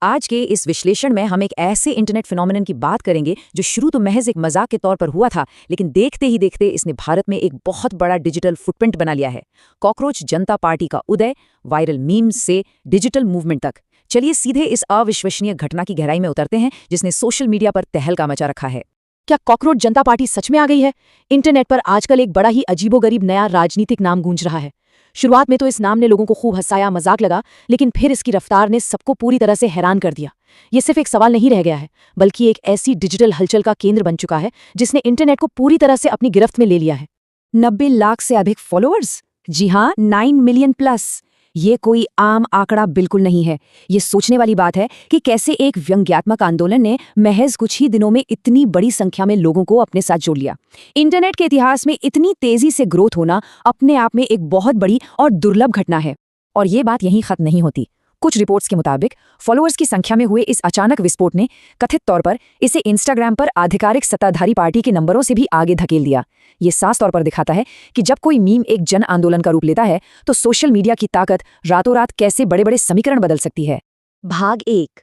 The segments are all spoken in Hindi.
आज के इस विश्लेषण में हम एक ऐसे इंटरनेट फिनोमेनन की बात करेंगे जो शुरू तो महज एक मजाक के तौर पर हुआ था, लेकिन देखते ही देखते इसने भारत में एक बहुत बड़ा डिजिटल फुटप्रिंट बना लिया है। कॉकरोच जनता पार्टी का उदय, वायरल मीम्स से डिजिटल मूवमेंट तक। चलिए सीधे इस अविश्वसनीय घटना की गहराई में उतरते हैं जिसने सोशल मीडिया पर तहलका मचा रखा है। क्या कॉकरोच जनता पार्टी सच में आ गई है? इंटरनेट पर आजकल एक बड़ा ही अजीबोगरीब नया राजनीतिक नाम गूंज रहा है। शुरुआत में तो इस नाम ने लोगों को खूब हंसाया, मजाक लगा, लेकिन फिर इसकी रफ्तार ने सबको पूरी तरह से हैरान कर दिया। ये सिर्फ एक सवाल नहीं रह गया है, बल्कि एक ऐसी डिजिटल हलचल का केंद्र बन चुका है जिसने इंटरनेट को पूरी तरह से अपनी गिरफ्त में ले लिया है। 90 लाख से अधिक फॉलोअर्स, जी हाँ, 9 मिलियन प्लस। ये कोई आम आंकड़ा बिल्कुल नहीं है। ये सोचने वाली बात है कि कैसे एक व्यंग्यात्मक आंदोलन ने महज कुछ ही दिनों में इतनी बड़ी संख्या में लोगों को अपने साथ जोड़ लिया। इंटरनेट के इतिहास में इतनी तेजी से ग्रोथ होना अपने आप में एक बहुत बड़ी और दुर्लभ घटना है। और ये बात यहीं खत्म नहीं होती। कुछ रिपोर्ट्स के मुताबिक फॉलोअर्स की संख्या में हुए इस अचानक विस्फोट ने कथित तौर पर इसे इंस्टाग्राम पर आधिकारिक सत्ताधारी पार्टी के नंबरों से भी आगे धकेल दिया। ये साफ तौर पर दिखाता है कि जब कोई मीम एक जन आंदोलन का रूप लेता है तो सोशल मीडिया की ताकत रातों रात कैसे बड़े बड़े समीकरण बदल सकती है। भाग 1,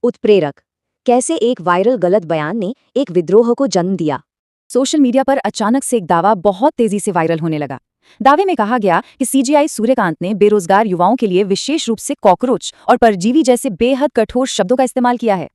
उत्प्रेरक। कैसे एक वायरल गलत बयान ने एक विद्रोह को जन्म दिया। सोशल मीडिया पर अचानक से एक दावा बहुत तेजी से वायरल होने लगा। दावे में कहा गया कि सीजीआई सूर्यकांत ने बेरोजगार युवाओं के लिए विशेष रूप से कॉकरोच और परजीवी जैसे बेहद कठोर शब्दों का इस्तेमाल किया है।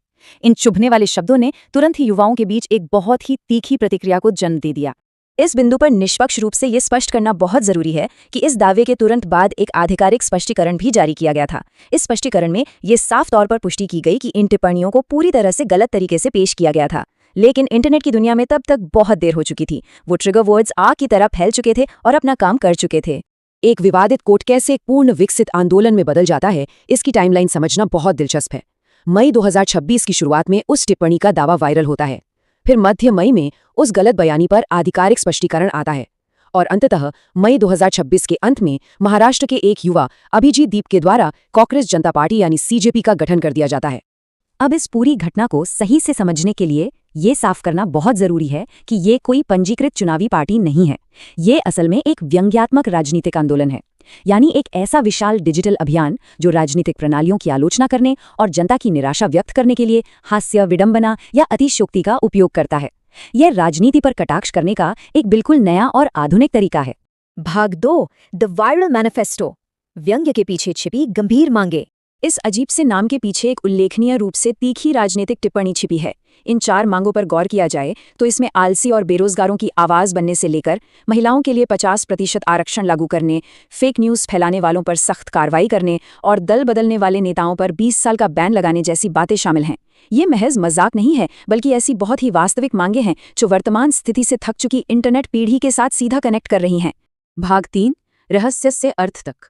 इन चुभने वाले शब्दों ने तुरंत ही युवाओं के बीच एक बहुत ही तीखी प्रतिक्रिया को जन्म दे दिया। इस बिंदु पर निष्पक्ष रूप से ये स्पष्ट करना बहुत जरूरी है कि इस दावे के तुरंत बाद एक आधिकारिक स्पष्टीकरण भी जारी किया गया था। इस स्पष्टीकरण में ये साफ तौर पर पुष्टि की गई कि इन टिप्पणियों को पूरी तरह से गलत तरीके से पेश किया गया था। लेकिन इंटरनेट की दुनिया में तब तक बहुत देर हो चुकी थी। वो ट्रिगर वर्ड्स आग की तरह फैल चुके थे और अपना काम कर चुके थे। एक विवादित कोट कैसे पूर्ण विकसित आंदोलन में बदल जाता है, इसकी टाइमलाइन समझना बहुत दिलचस्प है। मई 2026 की शुरुआत में उस टिप्पणी का दावा वायरल होता है। फिर मध्य मई में उस गलत बयानी पर आधिकारिक स्पष्टीकरण आता है और अंततः मई 2026 के अंत में महाराष्ट्र के एक युवा अभिजीत दीप के द्वारा कांग्रेस जनता पार्टी यानी सीजेपी का गठन कर दिया जाता है। अब इस पूरी घटना को सही से समझने के लिए ये साफ करना बहुत जरूरी है कि ये कोई पंजीकृत चुनावी पार्टी नहीं है। ये असल में एक व्यंग्यात्मक राजनीतिक आंदोलन है, यानी एक ऐसा विशाल डिजिटल अभियान जो राजनीतिक प्रणालियों की आलोचना करने और जनता की निराशा व्यक्त करने के लिए हास्य, विडंबना या अतिशयोक्ति का उपयोग करता है। यह राजनीति पर कटाक्ष करने का एक बिल्कुल नया और आधुनिक तरीका है। भाग 2, द वायरल मैनिफेस्टो। व्यंग्य के पीछे छिपी गंभीर मांगे। इस अजीब से नाम के पीछे एक उल्लेखनीय रूप से तीखी राजनीतिक टिप्पणी छिपी है। इन 4 मांगों पर गौर किया जाए तो इसमें आलसी और बेरोजगारों की आवाज बनने से लेकर महिलाओं के लिए 50% आरक्षण लागू करने, फेक न्यूज़ फैलाने वालों पर सख्त कार्रवाई करने और दल बदलने वाले नेताओं पर 20 साल का बैन लगाने जैसी बातें शामिल हैं। ये महज मजाक नहीं है, बल्कि ऐसी बहुत ही वास्तविक मांगे हैं जो वर्तमान स्थिति से थक चुकी इंटरनेट पीढ़ी के साथ सीधा कनेक्ट कर रही हैं। भाग 3, रहस्य से अर्थ तक।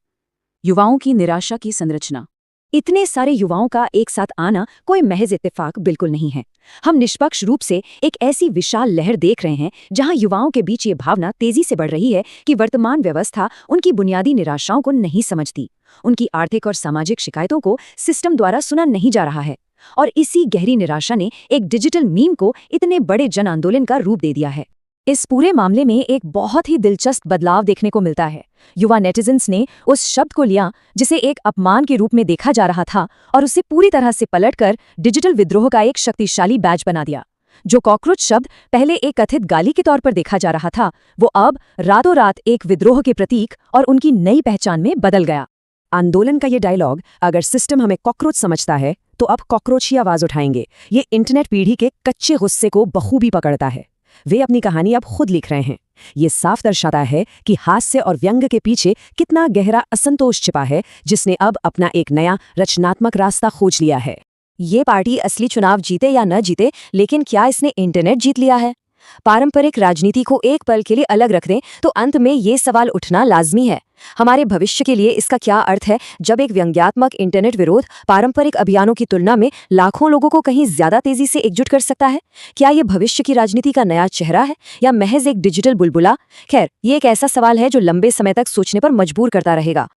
युवाओं की निराशा की संरचना। इतने सारे युवाओं का एक साथ आना कोई महज इत्तेफाक बिल्कुल नहीं है। हम निष्पक्ष रूप से एक ऐसी विशाल लहर देख रहे हैं जहां युवाओं के बीच ये भावना तेजी से बढ़ रही है कि वर्तमान व्यवस्था उनकी बुनियादी निराशाओं को नहीं समझती। उनकी आर्थिक और सामाजिक शिकायतों को सिस्टम द्वारा सुना नहीं जा रहा है। और इसी गहरी निराशा ने एक डिजिटल मीम को इतने बड़े जन आंदोलन का रूप दे दिया है। इस पूरे मामले में एक बहुत ही दिलचस्प बदलाव देखने को मिलता है। युवा नेटिजन्स ने उस शब्द को लिया जिसे एक अपमान के रूप में देखा जा रहा था और उसे पूरी तरह से पलटकर डिजिटल विद्रोह का एक शक्तिशाली बैच बना दिया। जो कॉकरोच शब्द पहले एक कथित गाली के तौर पर देखा जा रहा था, वो अब रातों रात एक विद्रोह के प्रतीक और उनकी नई पहचान में बदल गया। आंदोलन का ये डायलॉग, अगर सिस्टम हमें कॉकरोच समझता है तो अब कॉकरोच ही आवाज उठाएंगे, ये इंटरनेट पीढ़ी के कच्चे गुस्से को बखूबी पकड़ता है। वे अपनी कहानी अब खुद लिख रहे हैं। ये साफ दर्शाता है कि हास्य और व्यंग्य के पीछे कितना गहरा असंतोष छिपा है, जिसने अब अपना एक नया रचनात्मक रास्ता खोज लिया है। ये पार्टी असली चुनाव जीते या न जीते, लेकिन क्या इसने इंटरनेट जीत लिया है? पारंपरिक राजनीति को एक पल के लिए अलग रख दें तो अंत में ये सवाल उठना लाजमी है, हमारे भविष्य के लिए इसका क्या अर्थ है जब एक व्यंग्यात्मक इंटरनेट विरोध पारंपरिक अभियानों की तुलना में लाखों लोगों को कहीं ज्यादा तेजी से एकजुट कर सकता है? क्या ये भविष्य की राजनीति का नया चेहरा है या महज एक डिजिटल बुलबुला? खैर, ये एक ऐसा सवाल है जो लंबे समय तक सोचने पर मजबूर करता रहेगा।